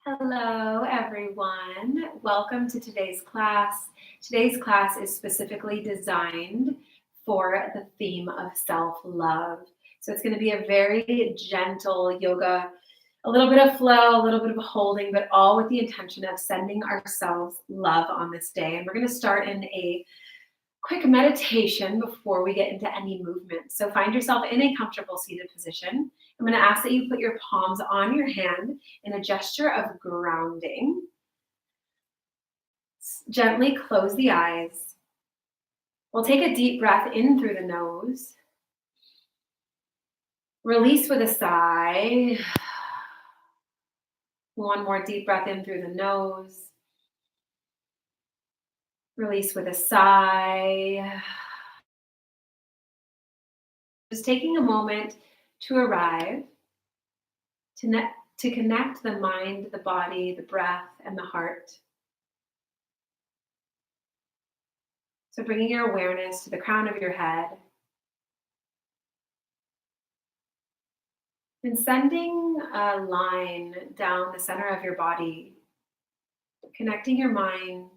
Hello, everyone. Welcome to today's class. Today's class is specifically designed for the theme of self love. So it's going to be a very gentle yoga, a little bit of flow, a little bit of holding, but all with the intention of sending ourselves love on this day. And we're going to start in a quick meditation before we get into any movement. So find yourself in a comfortable seated position. I'm going to ask that you put your palms on your hand in a gesture of grounding. Gently close the eyes. We'll take a deep breath in through the nose. Release with a sigh. One more deep breath in through the nose. Release with a sigh. Just taking a moment to arrive, to connect the mind, the body, the breath, and the heart. So bringing your awareness to the crown of your head and sending a line down the center of your body, connecting your mind,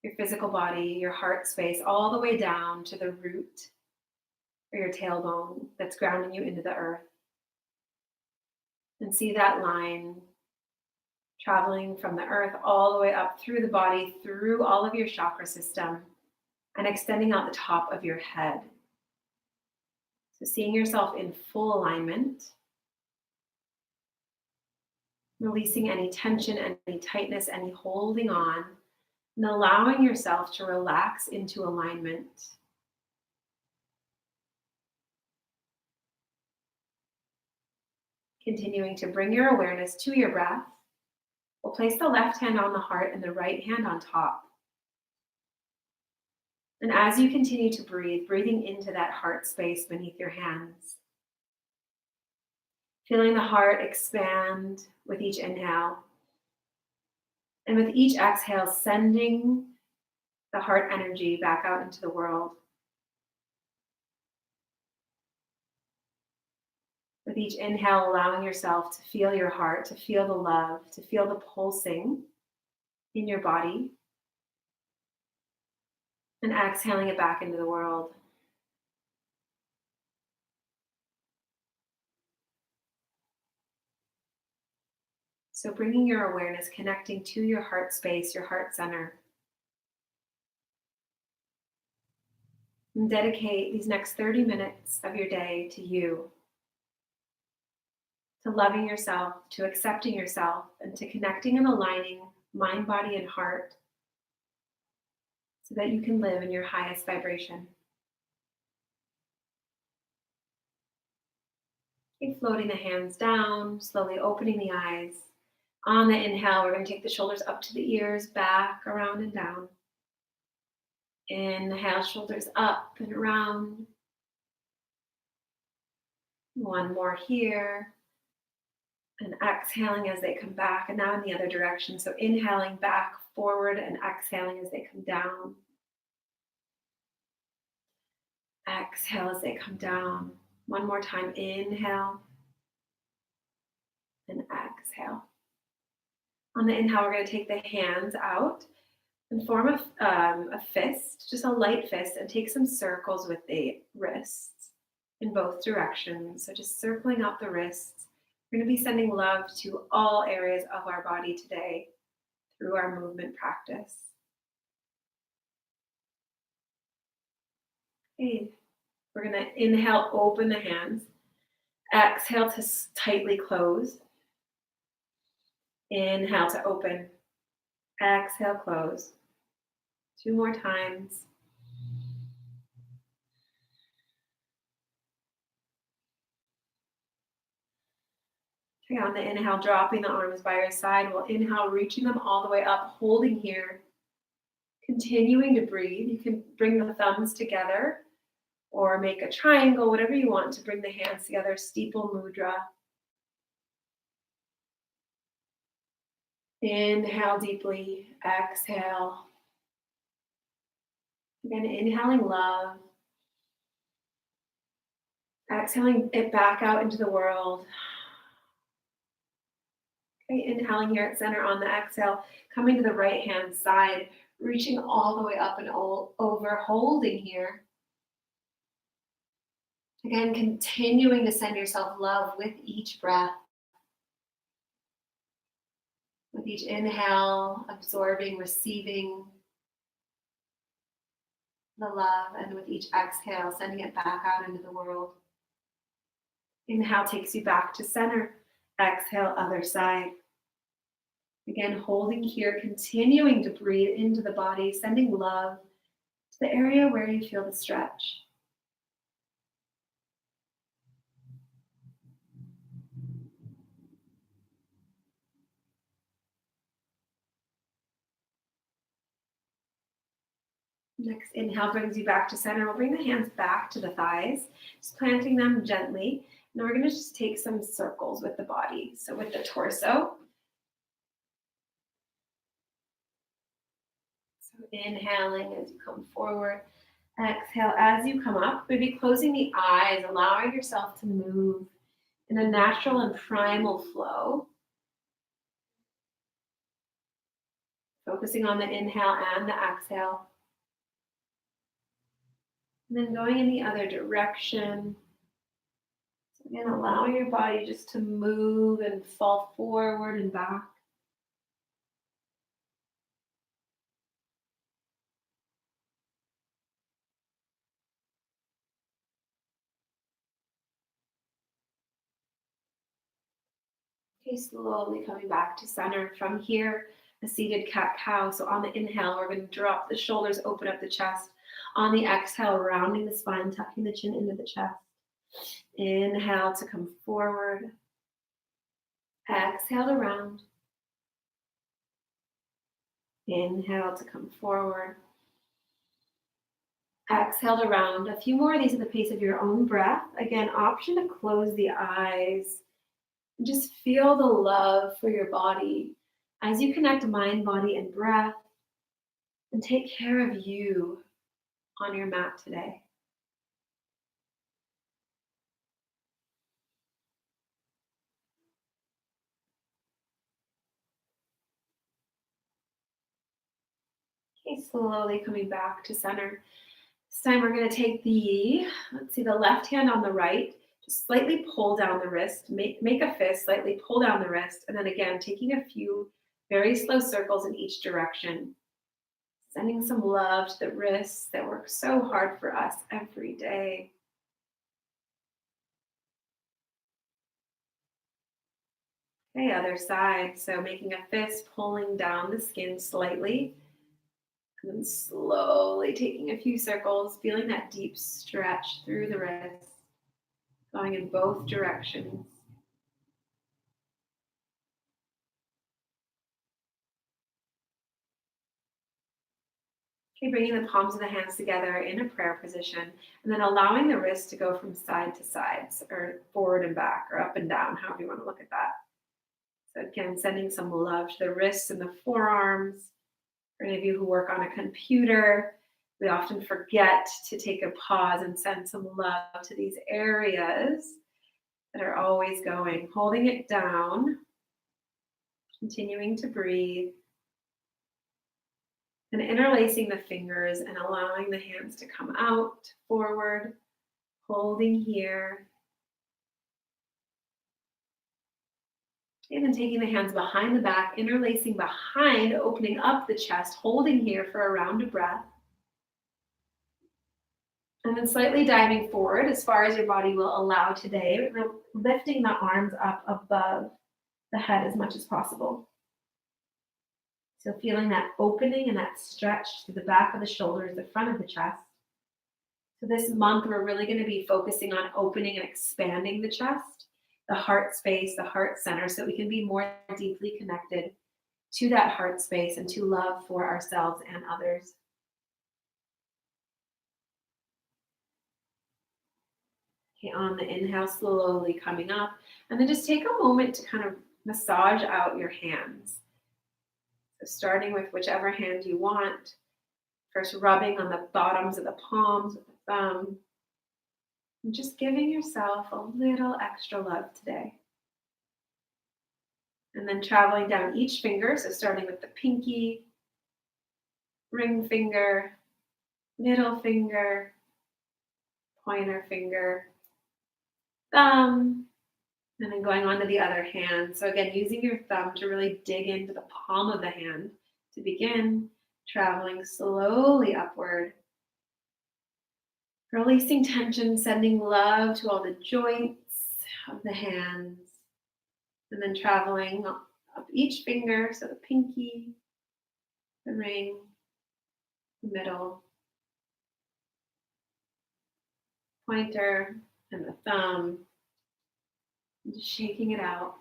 your physical body, your heart space, all the way down to the root or your tailbone that's grounding you into the earth. And see that line traveling from the earth all the way up through the body, through all of your chakra system, and extending out the top of your head. So seeing yourself in full alignment, releasing any tension, any tightness, any holding on, and allowing yourself to relax into alignment. Continuing to bring your awareness to your breath. We'll place the left hand on the heart and the right hand on top. And as you continue to breathe, breathing into that heart space beneath your hands. Feeling the heart expand with each inhale. And with each exhale, sending the heart energy back out into the world. With each inhale, allowing yourself to feel your heart, to feel the love, to feel the pulsing in your body. And exhaling it back into the world. So bringing your awareness, connecting to your heart space, your heart center. And dedicate these next 30 minutes of your day to you, to loving yourself, to accepting yourself, and to connecting and aligning mind, body, and heart so that you can live in your highest vibration. Keep floating the hands down, slowly opening the eyes. On the inhale, we're going to take the shoulders up to the ears, back, around, and down. Inhale, shoulders up and around. One more here. And exhaling as they come back, and now in the other direction. So inhaling back, forward, and exhaling as they come down. Exhale as they come down. One more time, inhale and exhale. On the inhale, we're going to take the hands out and form a fist, just a light fist, and take some circles with the wrists in both directions. So just circling out the wrists. We're going to be sending love to all areas of our body today through our movement practice. Okay, we're going to inhale, open the hands. Exhale to tightly close. Inhale to open. Exhale, close. 2 more times. Okay, on the inhale, dropping the arms by your side. We'll inhale, reaching them all the way up, holding here. Continuing to breathe. You can bring the thumbs together or make a triangle, whatever you want to bring the hands together. Steeple mudra. Inhale deeply. Exhale. Again, inhaling love. Exhaling it back out into the world. Okay, inhaling here at center on the exhale, coming to the right hand side, reaching all the way up and all over, holding here. Again, continuing to send yourself love with each breath. With each inhale, absorbing, receiving the love, and with each exhale, sending it back out into the world. Inhale takes you back to center. Exhale, other side. Again, holding here, continuing to breathe into the body, sending love to the area where you feel the stretch. Next inhale brings you back to center. We'll bring the hands back to the thighs, just planting them gently. Now we're going to just take some circles with the body. So with the torso. So inhaling as you come forward. Exhale as you come up. Maybe closing the eyes, allowing yourself to move in a natural and primal flow. Focusing on the inhale and the exhale. And then going in the other direction. So again, allowing your body just to move and fall forward and back. Okay, slowly coming back to center. From here, a seated cat-cow. So on the inhale, we're going to drop the shoulders, open up the chest. On the exhale, rounding the spine, tucking the chin into the chest. Inhale to come forward. Exhale to round. Inhale to come forward. Exhale to round. A few more of these at the pace of your own breath. Again, option to close the eyes. Just feel the love for your body as you connect mind, body, and breath, and take care of you on your mat today. Okay, slowly coming back to center. This time we're going to take the left hand on the right, just slightly pull down the wrist, make a fist, slightly pull down the wrist, and then again, taking a few very slow circles in each direction. Sending some love to the wrists that work so hard for us every day. Okay, other side. So making a fist, pulling down the skin slightly, and then slowly taking a few circles, feeling that deep stretch through the wrist, going in both directions. Okay, bringing the palms of the hands together in a prayer position, and then allowing the wrist to go from side to side, or forward and back, or up and down, however you want to look at that. So again, sending some love to the wrists and the forearms. For any of you who work on a computer, we often forget to take a pause and send some love to these areas that are always going. Holding it down, continuing to breathe, and interlacing the fingers and allowing the hands to come out, forward, holding here. And then taking the hands behind the back, interlacing behind, opening up the chest, holding here for a round of breath. And then slightly diving forward as far as your body will allow today, lifting the arms up above the head as much as possible. So feeling that opening and that stretch to the back of the shoulders, the front of the chest. So this month, we're really going to be focusing on opening and expanding the chest, the heart space, the heart center, so we can be more deeply connected to that heart space and to love for ourselves and others. Okay, on the inhale, slowly coming up, and then just take a moment to kind of massage out your hands. So starting with whichever hand you want, first rubbing on the bottoms of the palms with the thumb, and just giving yourself a little extra love today. And then traveling down each finger, so starting with the pinky, ring finger, middle finger, pointer finger, thumb, and then going on to the other hand. So again, using your thumb to really dig into the palm of the hand to begin, traveling slowly upward, releasing tension, sending love to all the joints of the hands, and then traveling up each finger, so the pinky, the ring, the middle, pointer, and the thumb, and just shaking it out.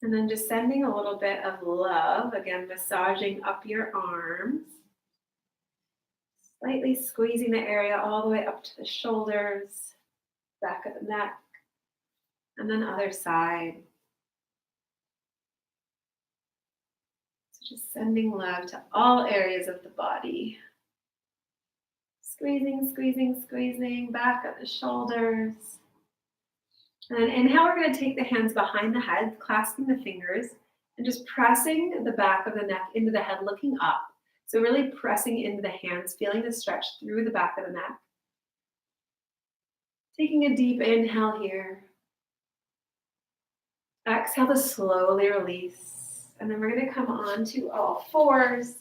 And then just sending a little bit of love, again, massaging up your arms, slightly squeezing the area all the way up to the shoulders, back of the neck, and then other side. So just sending love to all areas of the body. Squeezing, squeezing, squeezing, back of the shoulders. And then inhale, we're going to take the hands behind the head, clasping the fingers, and just pressing the back of the neck into the head, looking up. So really pressing into the hands, feeling the stretch through the back of the neck. Taking a deep inhale here. Exhale to slowly release. And then we're going to come on to all fours.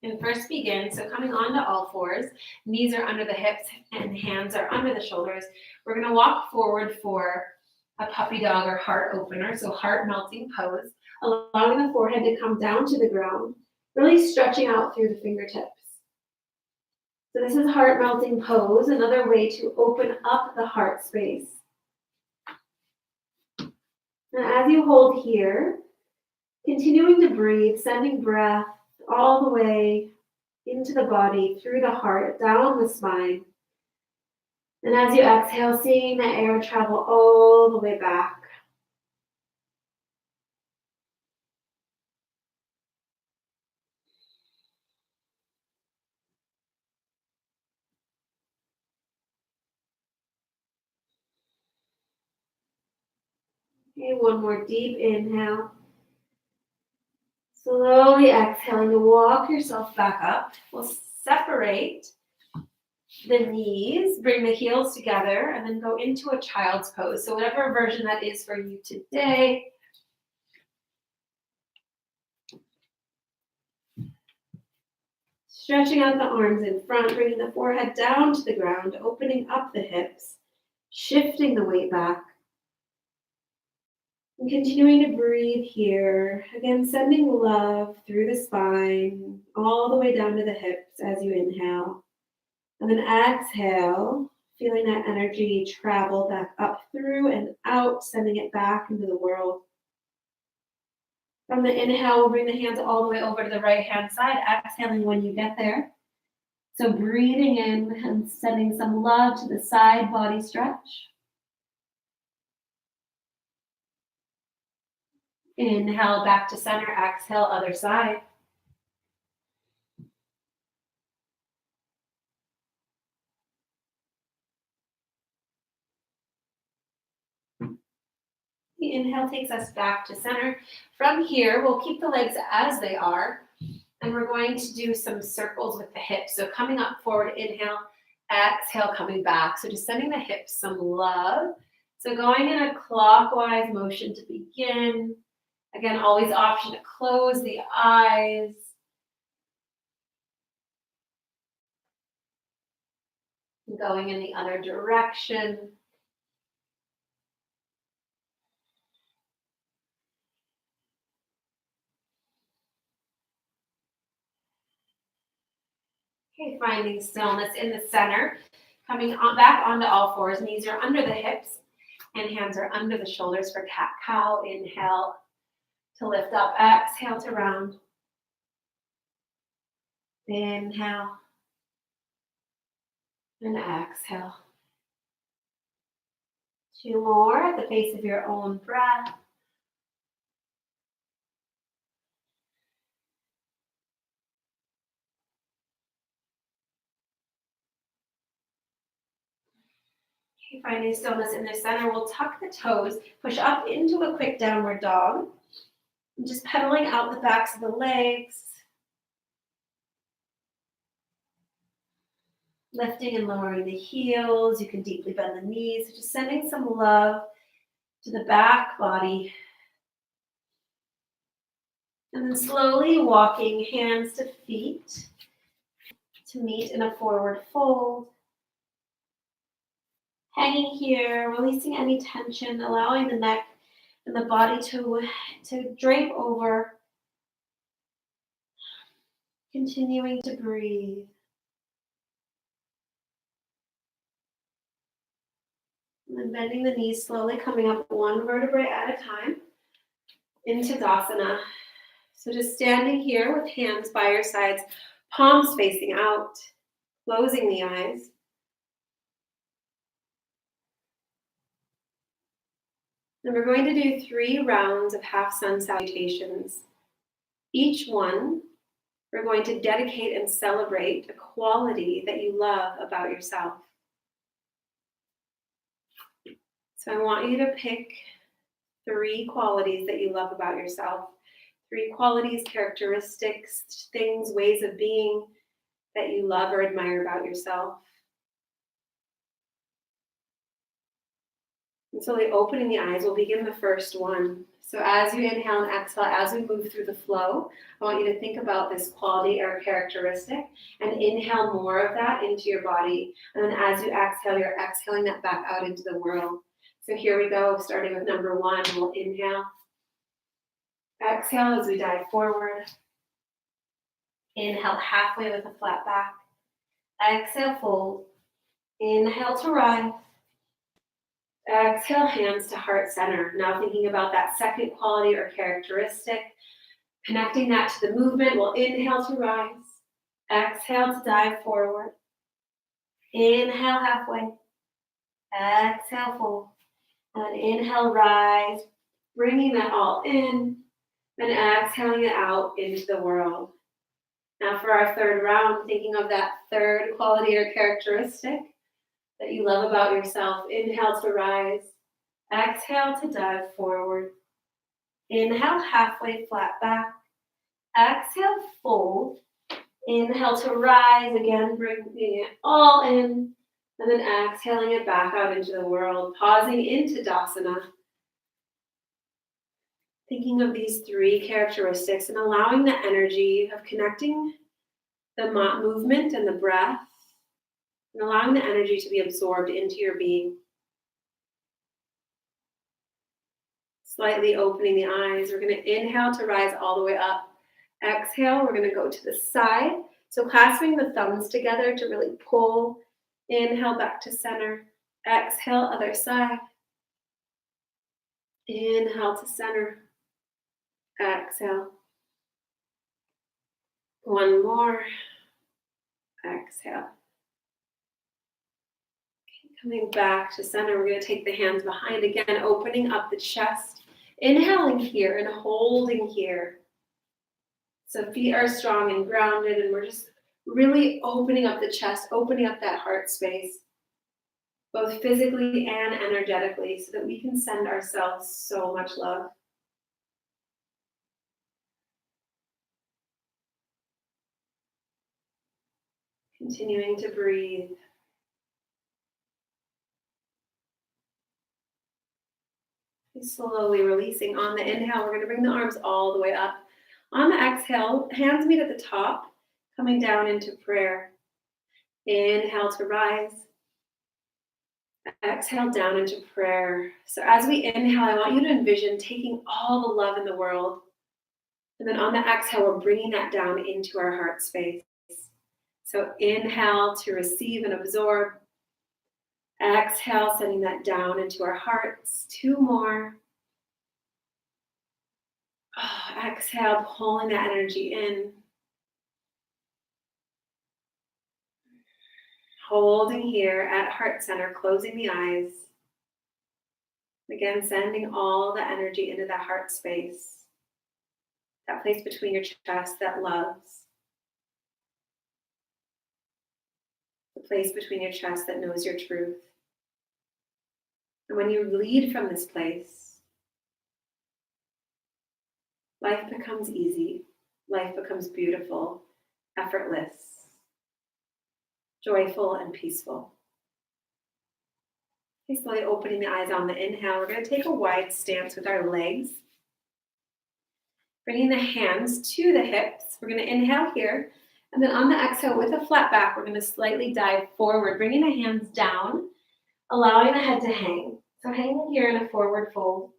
And first begin, so coming on to all fours, knees are under the hips and hands are under the shoulders. We're going to walk forward for a puppy dog or heart opener, so heart melting pose, allowing the forehead to come down to the ground, really stretching out through the fingertips. So this is heart melting pose, another way to open up the heart space. And as you hold here, continuing to breathe, sending breath all the way into the body, through the heart, down the spine. And as you exhale, seeing the air travel all the way back. Okay, one more deep inhale. Slowly exhaling to walk yourself back up. We'll separate the knees, bring the heels together, and then go into a child's pose. So whatever version that is for you today. Stretching out the arms in front, bringing the forehead down to the ground, opening up the hips, shifting the weight back. And continuing to breathe here. Again, sending love through the spine, all the way down to the hips as you inhale. And then exhale, feeling that energy travel back up through and out, sending it back into the world. From the inhale, we'll bring the hands all the way over to the right-hand side, exhaling when you get there. So breathing in and sending some love to the side body stretch. Inhale back to center, exhale, other side. The inhale takes us back to center. From here, we'll keep the legs as they are, and we're going to do some circles with the hips. So coming up forward, inhale, exhale, coming back. So just sending the hips some love. So going in a clockwise motion to begin. Again, always option to close the eyes. Going in the other direction. Okay, finding stillness in the center. Coming on back onto all fours. Knees are under the hips and hands are under the shoulders for cat-cow. Inhale to lift up. Exhale to round. Inhale. And exhale. Two more at the pace of your own breath. Okay, finding stillness in the center, we'll tuck the toes, push up into a quick downward dog. And just pedaling out the backs of the legs. Lifting and lowering the heels. You can deeply bend the knees. Just sending some love to the back body. And then slowly walking hands to feet to meet in a forward fold. Hanging here, releasing any tension, allowing the neck and the body to drape over. Continuing to breathe. And then bending the knees, slowly coming up one vertebrae at a time into Tadasana. So just standing here with hands by your sides, palms facing out, closing the eyes. And we're going to do 3 rounds of half sun salutations. Each one, we're going to dedicate and celebrate a quality that you love about yourself. So I want you to pick 3 qualities that you love about yourself. 3 qualities, characteristics, things, ways of being that you love or admire about yourself. And slowly opening the eyes, we'll begin the first one. So as you inhale and exhale, as we move through the flow, I want you to think about this quality or characteristic and inhale more of that into your body. And then as you exhale, you're exhaling that back out into the world. So here we go, starting with number 1, we'll inhale. Exhale as we dive forward. Inhale halfway with a flat back. Exhale, fold. Inhale to rise. Exhale, hands to heart center. Now thinking about that second quality or characteristic, connecting that to the movement, we'll inhale to rise. Exhale to dive forward. Inhale halfway. Exhale, fold. And inhale, rise. Bringing that all in. And exhaling it out into the world. Now for our third round, thinking of that third quality or characteristic that you love about yourself. Inhale to rise. Exhale to dive forward. Inhale, halfway flat back. Exhale, fold. Inhale to rise again, bringing it all in. And then exhaling it back out into the world. Pausing into Tadasana. Thinking of these 3 characteristics and allowing the energy of connecting the movement and the breath and allowing the energy to be absorbed into your being. Slightly opening the eyes. We're going to inhale to rise all the way up. Exhale, we're going to go to the side. So clasping the thumbs together to really pull. Inhale back to center. Exhale, other side. Inhale to center. Exhale. One more. Exhale. Okay, coming back to center, we're going to take the hands behind again, opening up the chest. Inhaling here and holding here. So feet are strong and grounded, and we're just really opening up the chest, opening up that heart space, both physically and energetically, so that we can send ourselves so much love. Continuing to breathe. Slowly releasing. On the inhale, we're going to bring the arms all the way up. On the exhale, hands meet at the top, coming down into prayer. Inhale to rise. Exhale down into prayer. So as we inhale, I want you to envision taking all the love in the world. And then on the exhale, we're bringing that down into our heart space. So inhale to receive and absorb. Exhale, sending that down into our hearts. 2 more. Exhale, pulling that energy in. Holding here at heart center, closing the eyes. Again, sending all the energy into that heart space. That place between your chest that loves. The place between your chest that knows your truth. And when you lead from this place, life becomes easy, life becomes beautiful, effortless, joyful, and peaceful. Okay, slowly opening the eyes on the inhale. We're going to take a wide stance with our legs. Bringing the hands to the hips. We're going to inhale here. And then on the exhale with a flat back, we're going to slightly dive forward, bringing the hands down, allowing the head to hang. So hanging here in a forward fold.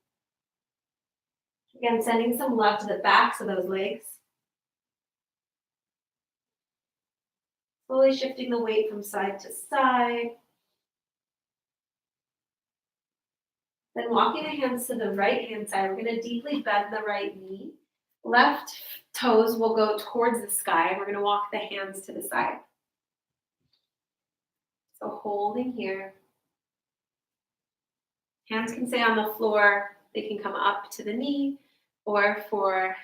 Again, sending some love to the backs of those legs. Slowly shifting the weight from side to side. Then walking the hands to the right hand side, we're going to deeply bend the right knee. Left toes will go towards the sky. We're going to walk the hands to the side. So holding here. Hands can stay on the floor. They can come up to the knee, or for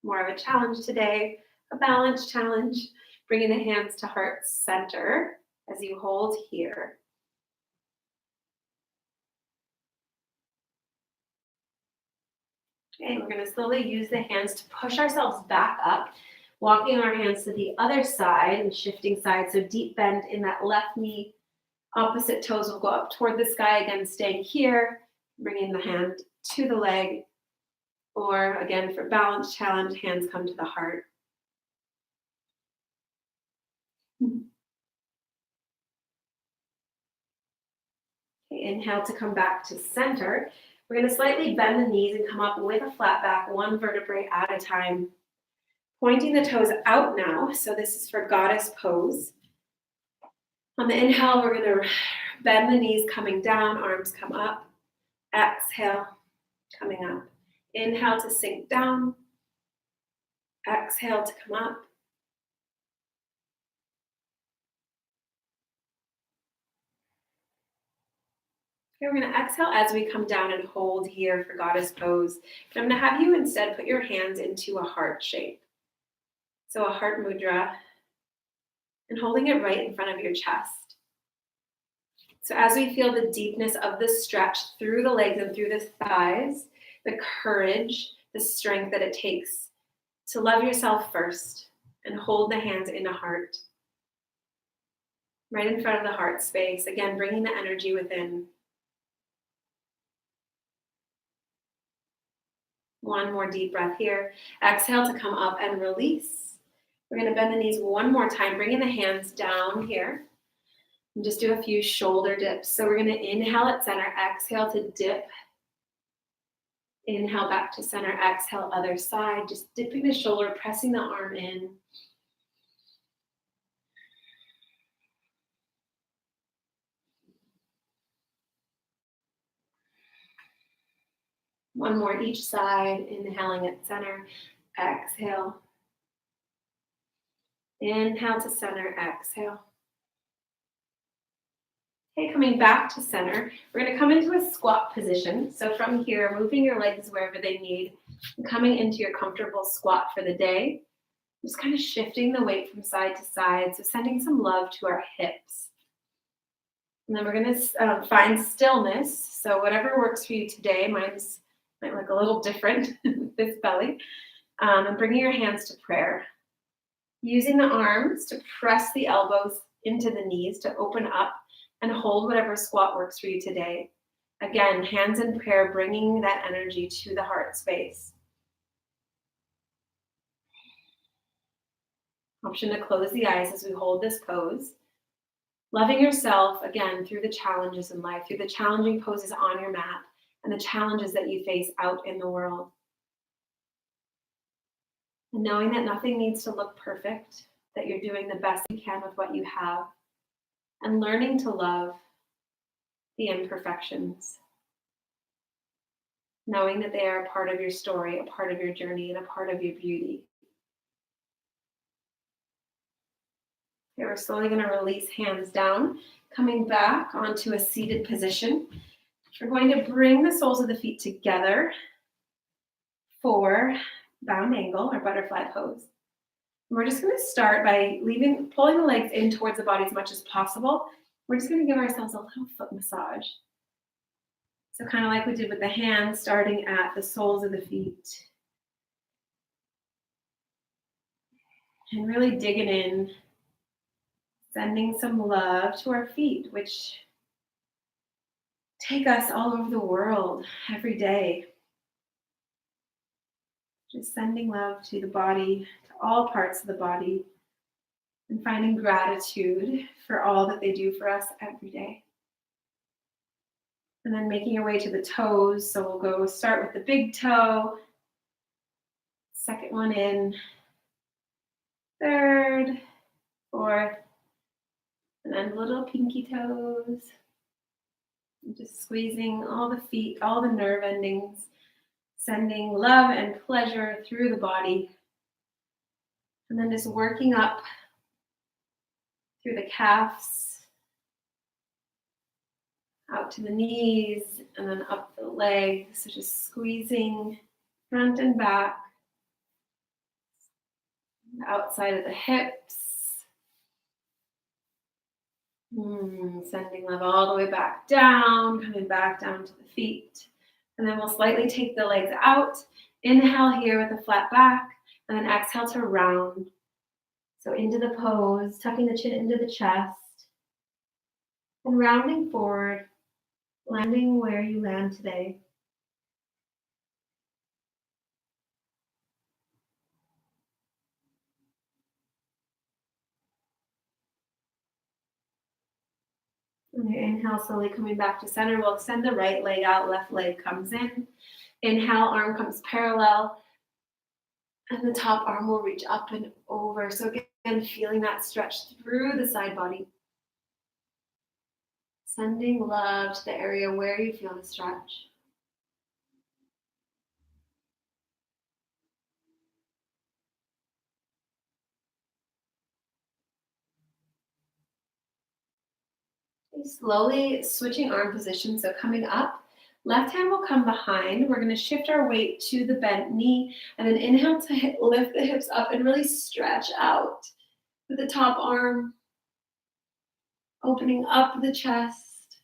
more of a challenge today, a balance challenge, bringing the hands to heart center as you hold here. Okay, we're going to slowly use the hands to push ourselves back up, walking our hands to the other side and shifting sides. So deep bend in that left knee. Opposite toes will go up toward the sky, again, staying here, bringing the hand to the leg. Or again, for balance challenge, hands come to the heart. Okay, inhale to come back to center. We're going to slightly bend the knees and come up with a flat back, one vertebrae at a time. Pointing the toes out now. So this is for goddess pose. On the inhale, we're going to bend the knees, coming down, arms come up. Exhale, coming up. Inhale to sink down. Exhale to come up. Okay, we're going to exhale as we come down and hold here for goddess pose. And I'm going to have you instead put your hands into a heart shape. So a heart mudra, and holding it right in front of your chest. So as we feel the deepness of the stretch through the legs and through the thighs, the courage, the strength that it takes to love yourself first and hold the hands in a heart. Right in front of the heart space. Again, bringing the energy within. One more deep breath here. Exhale to come up and release. We're going to bend the knees one more time, bringing the hands down here. And just do a few shoulder dips. So we're going to inhale at center, exhale to dip. Inhale back to center, exhale other side. Just dipping the shoulder, pressing the arm in. One more each side, inhaling at center, exhale. Inhale to center, exhale. Okay, coming back to center, we're going to come into a squat position. So from here, moving your legs wherever they need, and coming into your comfortable squat for the day. Just kind of shifting the weight from side to side, so sending some love to our hips. And then we're going to find stillness. So whatever works for you today, might look a little different, this belly. And bringing your hands to prayer. Using the arms to press the elbows into the knees to open up and hold whatever squat works for you today. Again, hands in prayer, bringing that energy to the heart space. Option to close the eyes as we hold this pose. Loving yourself, again, through the challenges in life, through the challenging poses on your mat, and the challenges that you face out in the world. And knowing that nothing needs to look perfect, that you're doing the best you can with what you have, and learning to love the imperfections. Knowing that they are a part of your story, a part of your journey, and a part of your beauty. Okay, we're slowly going to release hands down, coming back onto a seated position. We're going to bring the soles of the feet together for bound angle or butterfly pose. And we're just going to start by pulling the legs in towards the body as much as possible. We're just going to give ourselves a little foot massage. So kind of like we did with the hands, starting at the soles of the feet. And really digging in, sending some love to our feet, which take us all over the world every day. Just sending love to the body, to all parts of the body, and finding gratitude for all that they do for us every day. And then making your way to the toes. So we'll go start with the big toe, second one in, third, fourth, and then little pinky toes. And just squeezing all the feet, all the nerve endings, sending love and pleasure through the body. And then just working up through the calves, out to the knees, and then up the legs. So just squeezing front and back, outside of the hips. Sending love all the way back down, coming back down to the feet. And then we'll slightly take the legs out. Inhale here with a flat back, and then exhale to round. So into the pose, tucking the chin into the chest, and rounding forward, landing where you land today. And your inhale, slowly coming back to center. We'll extend the right leg out, left leg comes in. Inhale, arm comes parallel. And the top arm will reach up and over. So again, feeling that stretch through the side body. Sending love to the area where you feel the stretch. Slowly switching arm position. So coming up, left hand will come behind. We're going to shift our weight to the bent knee, and then inhale to lift the hips up and really stretch out with the top arm, opening up the chest.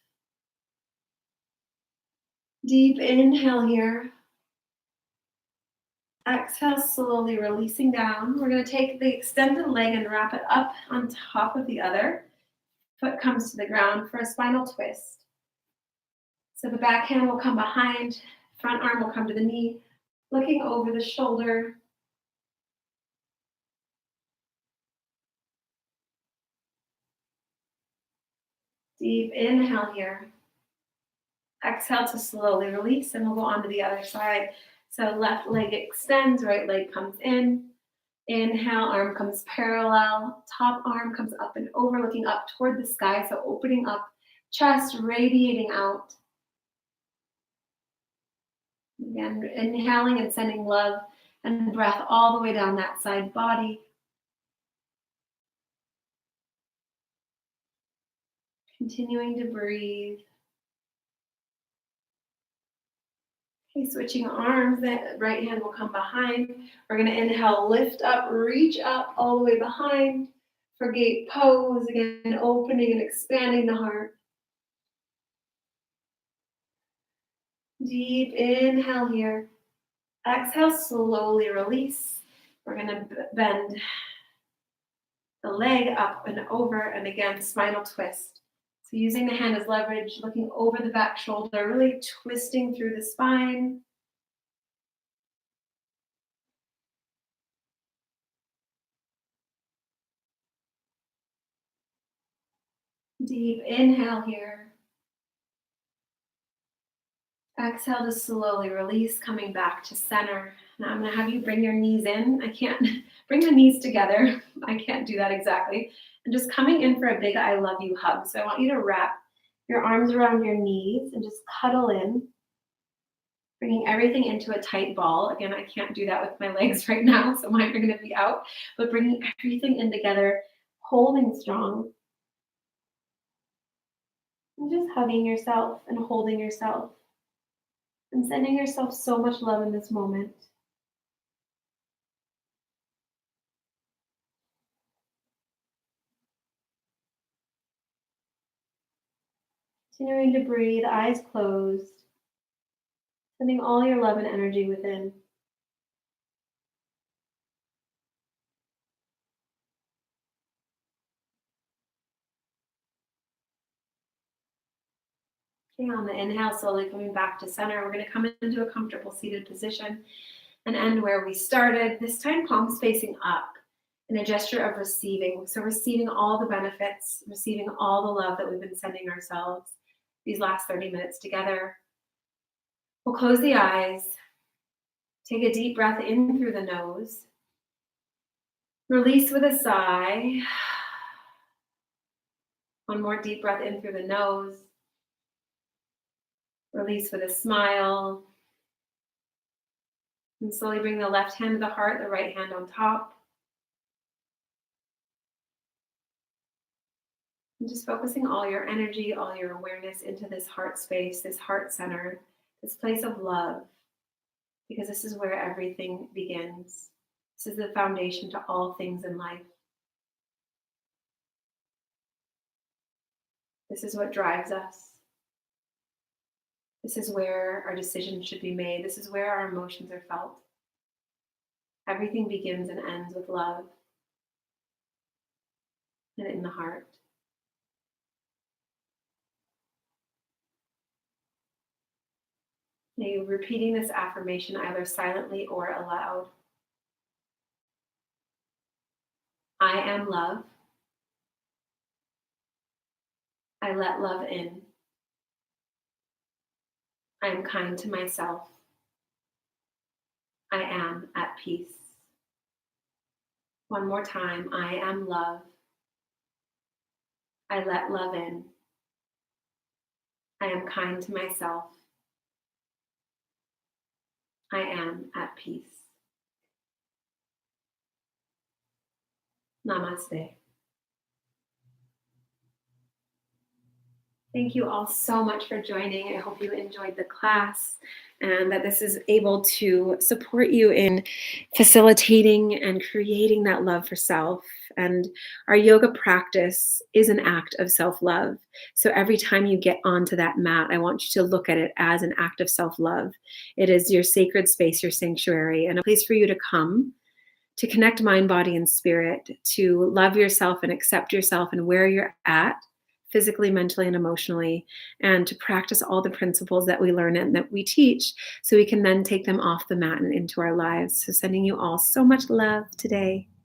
Deep inhale here. Exhale, slowly releasing down. We're going to take the extended leg and wrap it up on top of the other. Foot comes to the ground for a spinal twist. So the back hand will come behind, front arm will come to the knee, looking over the shoulder. Deep inhale here. Exhale to slowly release, and we'll go on to the other side. So left leg extends, right leg comes in. Inhale, arm comes parallel. Top arm comes up and over, looking up toward the sky. So opening up, chest radiating out. Again, inhaling and sending love and breath all the way down that side body. Continuing to breathe. Okay, switching arms, the right hand will come behind. We're going to inhale, lift up, reach up all the way behind for gate pose. Again, opening and expanding the heart. Deep inhale here. Exhale, slowly release. We're going to bend the leg up and over, and again, spinal twist. So using the hand as leverage, looking over the back shoulder, really twisting through the spine. Deep inhale here. Exhale to slowly release, coming back to center. Now I'm going to have you bring your knees in. I can't bring the knees together. I can't do that exactly. And just coming in for a big I love you hug. So I want you to wrap your arms around your knees and just cuddle in, bringing everything into a tight ball. Again, I can't do that with my legs right now, so mine are going to be out. But bringing everything in together, holding strong. And just hugging yourself and holding yourself. And sending yourself so much love in this moment. Continuing to breathe, eyes closed. Sending all your love and energy within. Okay, on the inhale, slowly coming back to center. We're going to come into a comfortable seated position and end where we started. This time, palms facing up in a gesture of receiving. So, receiving all the benefits, receiving all the love that we've been sending ourselves these last 30 minutes together. We'll close the eyes. Take a deep breath in through the nose. Release with a sigh. One more deep breath in through the nose. Release with a smile. And slowly bring the left hand to the heart, the right hand on top. And just focusing all your energy, all your awareness into this heart space, this heart center, this place of love, because this is where everything begins. This is the foundation to all things in life. This is what drives us. This is where our decisions should be made. This is where our emotions are felt. Everything begins and ends with love and in the heart. Now you're repeating this affirmation either silently or aloud. I am love. I let love in. I am kind to myself. I am at peace. One more time. I am love. I let love in. I am kind to myself. I am at peace. Namaste. Thank you all so much for joining. I hope you enjoyed the class and that this is able to support you in facilitating and creating that love for self. And our yoga practice is an act of self-love. So every time you get onto that mat, I want you to look at it as an act of self-love. It is your sacred space, your sanctuary, and a place for you to come to connect mind, body, and spirit, to love yourself and accept yourself and where you're at physically, mentally, and emotionally, and to practice all the principles that we learn and that we teach so we can then take them off the mat and into our lives. So sending you all so much love today.